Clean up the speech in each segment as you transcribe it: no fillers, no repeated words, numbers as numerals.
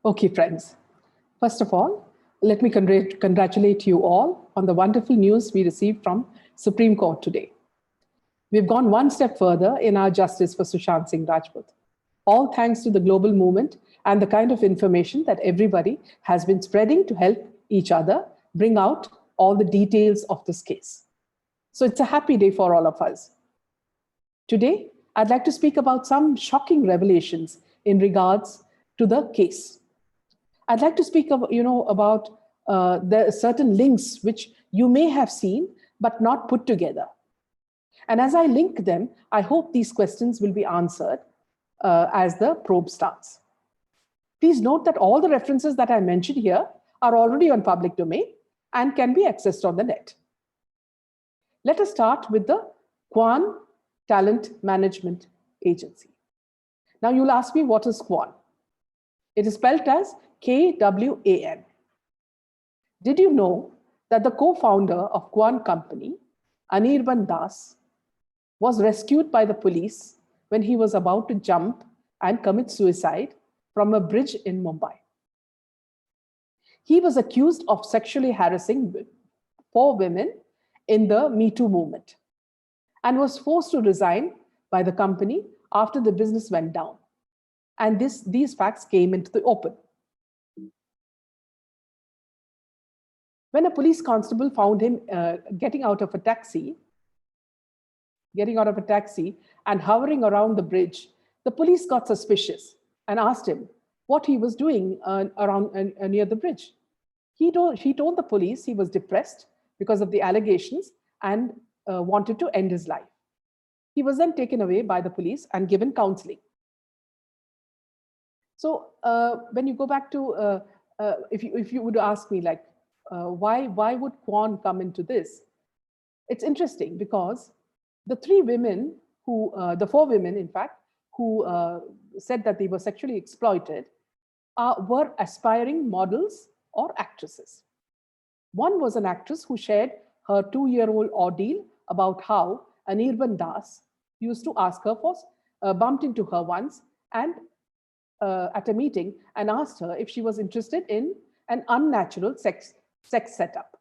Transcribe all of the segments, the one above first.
Okay, friends. First of all, let me congratulate you all on the wonderful news we received from Supreme Court today. We've gone one step further in our justice for Sushant Singh Rajput, all thanks to the global movement and the kind of information that everybody has been spreading to help each other bring out all the details of this case. So it's a happy day for all of us. Today, I'd like to speak about some shocking revelations in regards to the case. I'd like to speak about the certain links which you may have seen but not put together. And as I link them, I hope these questions will be answered as the probe starts. Please note that all the references that I mentioned here are already on public domain and can be accessed on the net. Let us start with the Quan Talent Management Agency. Now you'll ask me, what is Quan? It is spelled as Kwan. Did you know that the co-founder of Quan company, Anirban Das, was rescued by the police when he was about to jump and commit suicide from a bridge in Mumbai? He was accused of sexually harassing 4 women in the Me Too movement and was forced to resign by the company after the business went down. And these facts came into the open. When a police constable found him getting out of a taxi and hovering around the bridge, the police got suspicious and asked him what he was doing around near the bridge. He told the police he was depressed because of the allegations and wanted to end his life. He was then taken away by the police and given counseling. So when you go back to, if you would ask me, like, why would Quan come into this? It's interesting because the 4 women, in fact, who said that they were sexually exploited were aspiring models or actresses. One was an actress who shared her 2-year-old ordeal about how Anirban Das used to ask her for, bumped into her once and at a meeting and asked her if she was interested in an unnatural sex setup.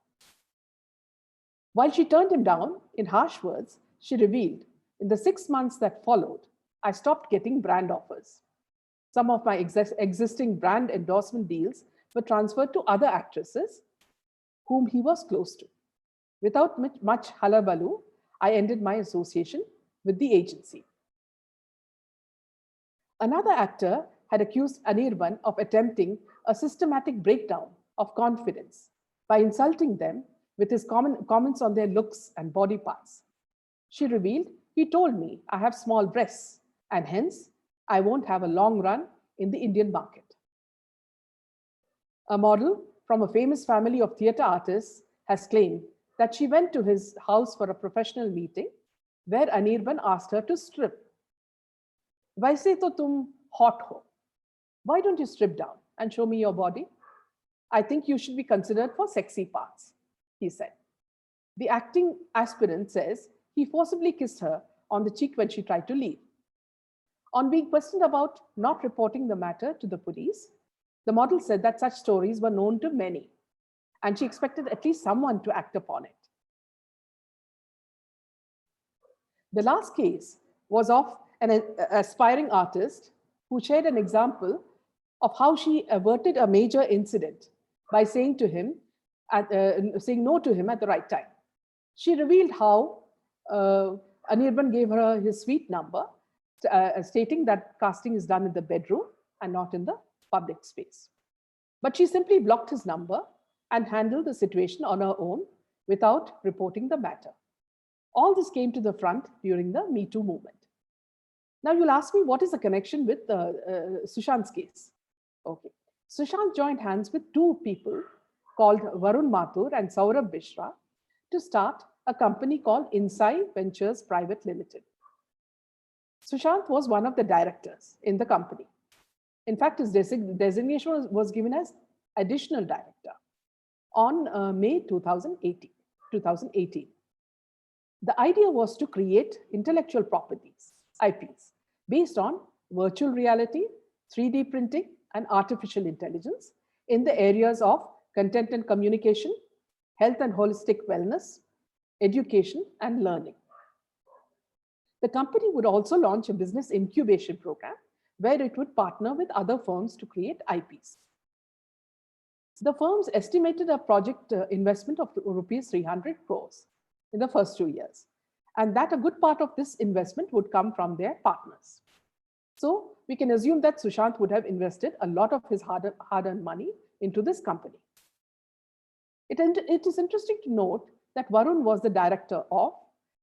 While she turned him down in harsh words, she revealed, in the 6 months that followed, I stopped getting brand offers. Some of my existing brand endorsement deals were transferred to other actresses whom he was close to. Without much hullabaloo, I ended my association with the agency. Another actor had accused Anirban of attempting a systematic breakdown of confidence by insulting them with his comments on their looks and body parts. She revealed, he told me I have small breasts and hence I won't have a long run in the Indian market. A model from a famous family of theatre artists has claimed that she went to his house for a professional meeting where Anirban asked her to strip. Vaise to tum hot ho. Why don't you strip down and show me your body? I think you should be considered for sexy parts, he said. The acting aspirant says he forcibly kissed her on the cheek when she tried to leave. On being questioned about not reporting the matter to the police, the model said that such stories were known to many, and she expected at least someone to act upon it. The last case was of an aspiring artist who shared an example of how she averted a major incident by saying no to him at the right time. She revealed how Anirban gave her his suite number, stating that casting is done in the bedroom and not in the public space. But she simply blocked his number and handled the situation on her own without reporting the matter. All this came to the front during the Me Too movement. Now you'll ask me, what is the connection with Sushant's case? Okay, Sushant joined hands with 2 people called Varun Mathur and Saurabh Bishra to start a company called Insai Ventures Private Limited. Sushant was one of the directors in the company. In fact, his designation was given as additional director on May 2018. The idea was to create intellectual properties, IPs, based on virtual reality, 3D printing, and artificial intelligence in the areas of content and communication, health and holistic wellness, education, and learning. The company would also launch a business incubation program where it would partner with other firms to create IPs. The firms estimated a project investment of rupees 300 crores in the first 2 years, and that a good part of this investment would come from their partners. So we can assume that Sushant would have invested a lot of his hard-earned money into this company. It is interesting to note that Varun was the director of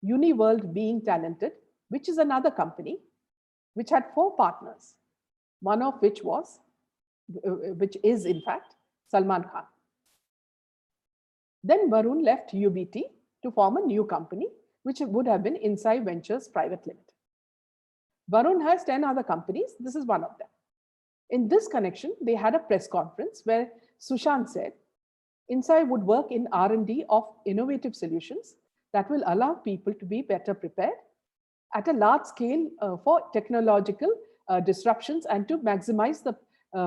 Uniworld Being Talented, which is another company which had 4 partners, one of which is in fact Salman Khan. Then Varun left UBT to form a new company, which would have been Inside Ventures Private Limited. Varun has 10 other companies. This is one of them. In this connection, they had a press conference where Sushant said, Inside would work in R&D of innovative solutions that will allow people to be better prepared at a large scale for technological disruptions and to maximize the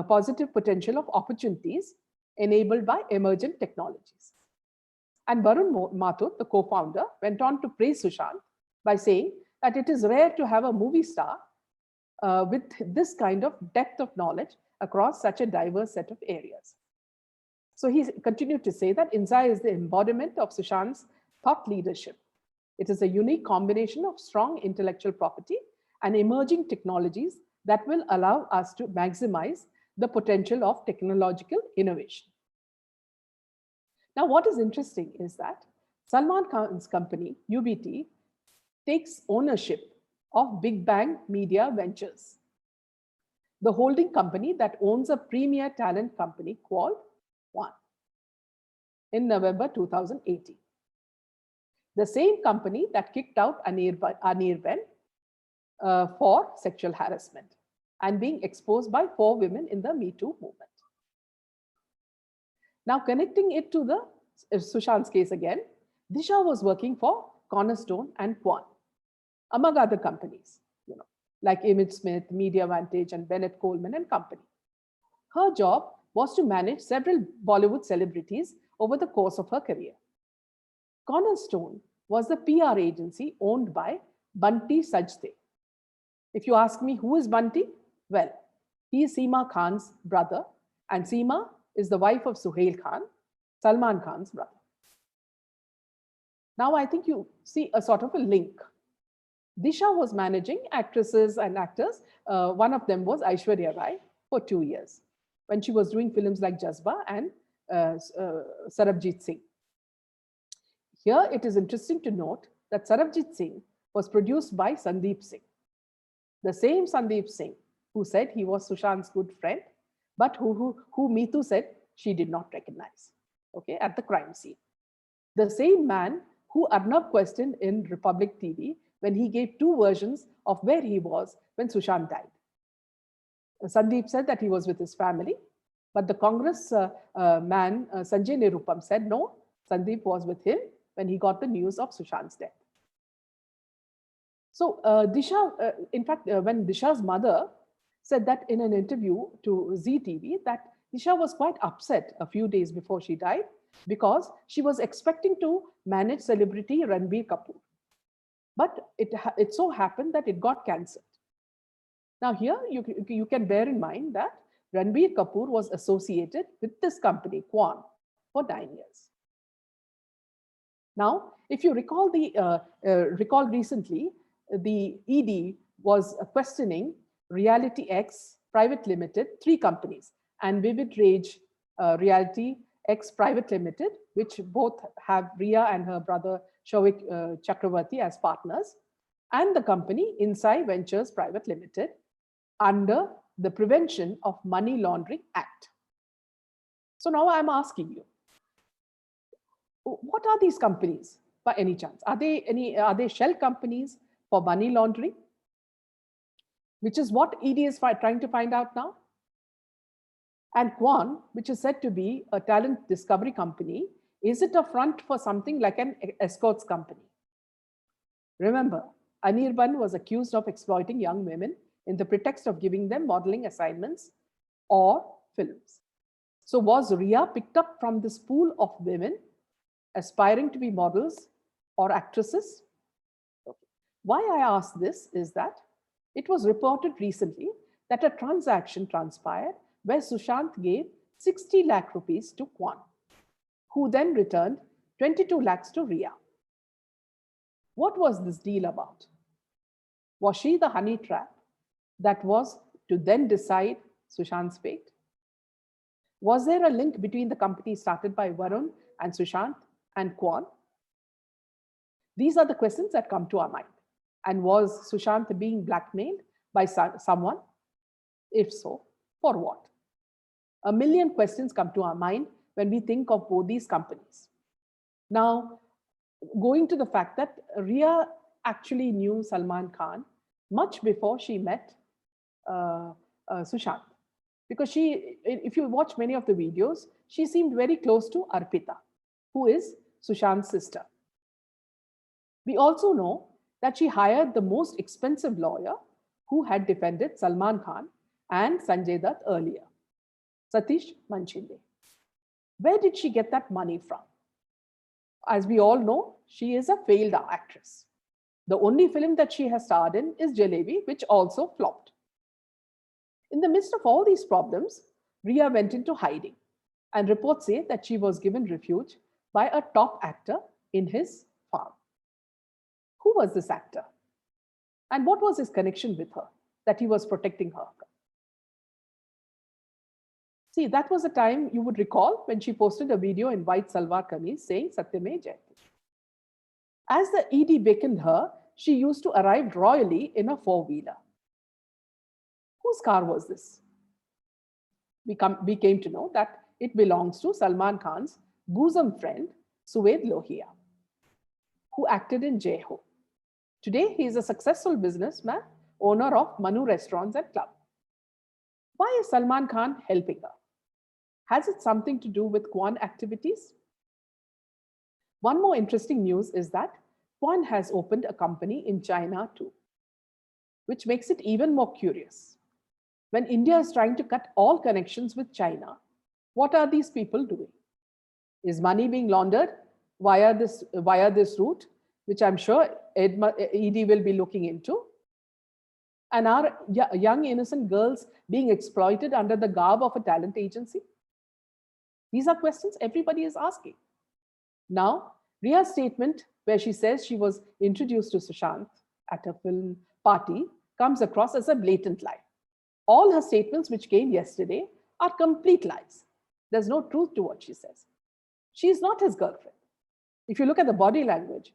positive potential of opportunities enabled by emergent technologies. And Varun Mathur, the co-founder, went on to praise Sushant by saying that it is rare to have a movie star with this kind of depth of knowledge across such a diverse set of areas. So he continued to say that Inside is the embodiment of Sushant's thought leadership. It is a unique combination of strong intellectual property and emerging technologies that will allow us to maximize the potential of technological innovation. Now, what is interesting is that Salman Khan's company, UBT, takes ownership of Big Bang Media Ventures, the holding company that owns a premier talent company called Quan, in November 2018. The same company that kicked out Anirban for sexual harassment and being exposed by 4 women in the Me Too movement. Now, connecting it to the Sushant's case again, Disha was working for Cornerstone and Quan, among other companies, like Image Smith, Media Vantage, and Bennett Coleman and Company. Her job was to manage several Bollywood celebrities over the course of her career. Cornerstone was the PR agency owned by Bunty Sajde. If you ask me who is Bunty, well, he is Seema Khan's brother, and Seema is the wife of Suhail Khan, Salman Khan's brother. Now I think you see a sort of a link. Disha was managing actresses and actors. One of them was Aishwarya Rai for 2 years, when she was doing films like Jazba and Sarabjit Singh. Here it is interesting to note that Sarabjit Singh was produced by Sandeep Singh, the same Sandeep Singh who said he was Sushant's good friend, but who Meetu said she did not recognize, okay, at the crime scene. The same man who Arnab questioned in Republic TV when he gave 2 versions of where he was when Sushant died. Sandeep said that he was with his family, but the Congress man, Sanjay Nirupam, said no, Sandeep was with him when he got the news of Sushant's death. So Disha, in fact, when Disha's mother said that in an interview to Zee TV, that Disha was quite upset a few days before she died because she was expecting to manage celebrity Ranveer Kapoor. But it so happened that it got cancelled. Now here you can bear in mind that Ranveer Kapoor was associated with this company, Quan, for 9 years. Now, if you recall recall recently, the ED was questioning Reality X Private Limited, 3 companies, and Vivid Rage Reality X Private Limited, which both have Riya and her brother Shovik Chakravarti as partners, and the company Inside Ventures Private Limited under the Prevention of Money Laundering Act. So now I'm asking you, what are these companies by any chance? Are they shell companies for money laundering? Which is what ED is trying to find out now. And Quan, which is said to be a talent discovery company, is it a front for something like an escorts company? Remember, Anirban was accused of exploiting young women in the pretext of giving them modeling assignments or films. So was Ria picked up from this pool of women aspiring to be models or actresses? Okay. Why I ask this is that it was reported recently that a transaction transpired where Sushant gave 60 lakh rupees to Quan, who then returned 22 lakhs to Ria. What was this deal about? Was she the honey trap that was to then decide Sushant's fate? Was there a link between the company started by Varun and Sushant and Quan? These are the questions that come to our mind. And was Sushant being blackmailed by someone? If so, for what? A million questions come to our mind when we think of both these companies. Now, going to the fact that Ria actually knew Salman Khan much before she met Sushant. Because if you watch many of the videos, she seemed very close to Arpita, who is Sushant's sister. We also know that she hired the most expensive lawyer who had defended Salman Khan and Sanjay Dutt earlier, Satish Manchinde. Where did she get that money from? As we all know, she is a failed actress. The only film that she has starred in is Jalebi, which also flopped. In the midst of all these problems, Ria went into hiding, and reports say that she was given refuge by a top actor in his farm. Who was this actor? And what was his connection with her that he was protecting her? See, that was a time you would recall when she posted a video in white salwar kameez saying Satyame Jayate. As the ED beckoned her, she used to arrive royally in a four-wheeler. Whose car was this? We came to know that it belongs to Salman Khan's bosom friend, Suved Lohia, who acted in Jai Ho. Today, he is a successful businessman, owner of Manu Restaurants and Club. Why is Salman Khan helping her? Has it something to do with Quan activities? One more interesting news is that Quan has opened a company in China too, which makes it even more curious. When India is trying to cut all connections with China, what are these people doing? Is money being laundered via this route, which I'm sure ED will be looking into? And are young innocent girls being exploited under the garb of a talent agency? These are questions everybody is asking. Now, Ria's statement where she says she was introduced to Sushant at a film party comes across as a blatant lie. All her statements which came yesterday are complete lies. There's no truth to what she says. She is not his girlfriend. If you look at the body language,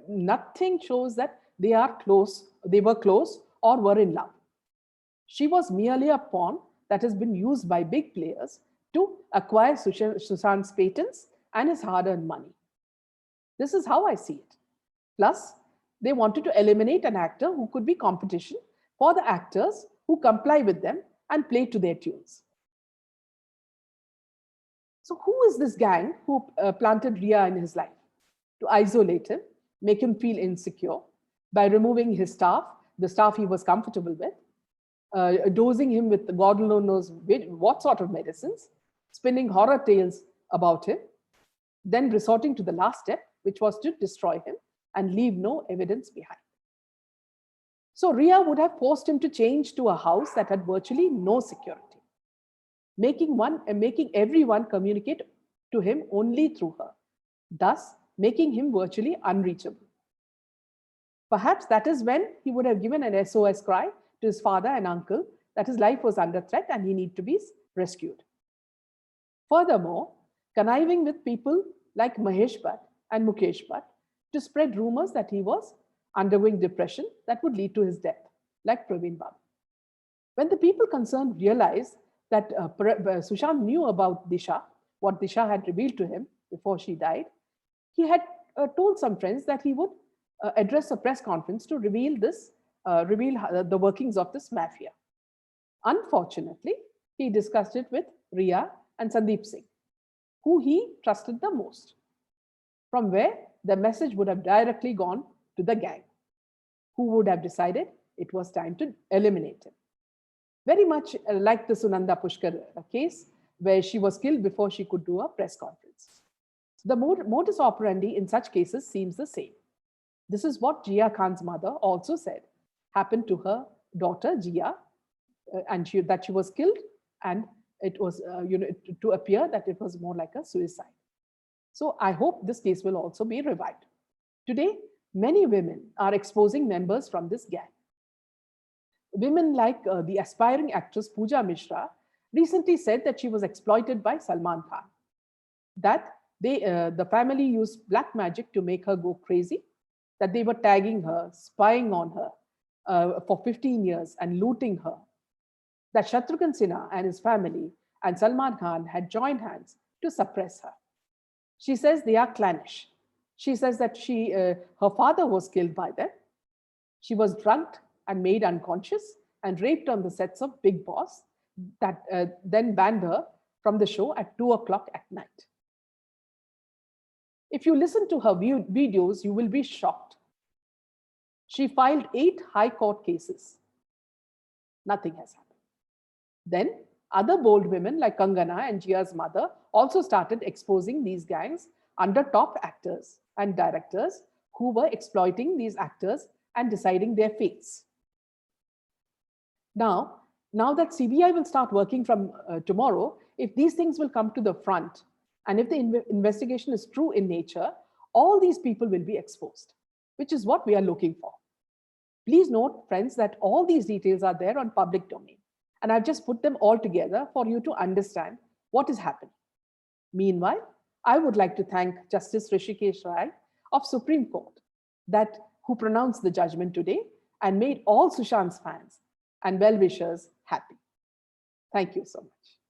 nothing shows that they were close or were in love. She was merely a pawn that has been used by big players to acquire Sushant's patents and his hard-earned money. This is how I see it. Plus, they wanted to eliminate an actor who could be competition for the actors who comply with them and play to their tunes. So who is this gang who planted Ria in his life? To isolate him, make him feel insecure by removing his staff, the staff he was comfortable with, dosing him with God knows what sort of medicines, spinning horror tales about him, then resorting to the last step, which was to destroy him and leave no evidence behind. So Ria would have forced him to change to a house that had virtually no security, making everyone communicate to him only through her, thus making him virtually unreachable. Perhaps that is when he would have given an SOS cry to his father and uncle that his life was under threat and he needed to be rescued. Furthermore, conniving with people like Mahesh Bhatt and Mukesh Bhatt to spread rumors that he was undergoing depression that would lead to his death, like Praveen Babu. When the people concerned realized that Sushant knew about Disha, what Disha had revealed to him before she died, he had told some friends that he would address a press conference to reveal the workings of this mafia. Unfortunately, he discussed it with Ria and Sandeep Singh, who he trusted the most, from where the message would have directly gone to the gang, who would have decided it was time to eliminate him. Very much like the Sunanda Pushkar case, where she was killed before she could do a press conference. The modus operandi in such cases seems the same. This is what Jia Khan's mother also said happened to her daughter Jia, and that she was killed, and it was to appear that it was more like a suicide. So I hope this case will also be revived. Today, many women are exposing members from this gang. Women like the aspiring actress Pooja Mishra recently said that she was exploited by Salman Khan, that the family used black magic to make her go crazy, that they were tagging her, spying on her for 15 years and looting her, that Shatrughan Sinha and his family and Salman Khan had joined hands to suppress her. She says they are clannish. She says that her father was killed by them. She was drugged and made unconscious and raped on the sets of Big Boss, that then banned her from the show at 2 o'clock at night. If you listen to her videos, you will be shocked. She filed 8 high court cases. Nothing has happened. Then other bold women like Kangana and Jia's mother also started exposing these gangs under top actors and directors who were exploiting these actors and deciding their fates. Now that CBI will start working from tomorrow, if these things will come to the front, and if the investigation is true in nature, all these people will be exposed, which is what we are looking for. Please note, friends, that all these details are there on public domain, and I've just put them all together for you to understand what is happening. Meanwhile, I would like to thank Justice Rishikesh Rai of Supreme Court, who pronounced the judgment today and made all Sushant's fans and well-wishers happy. Thank you so much.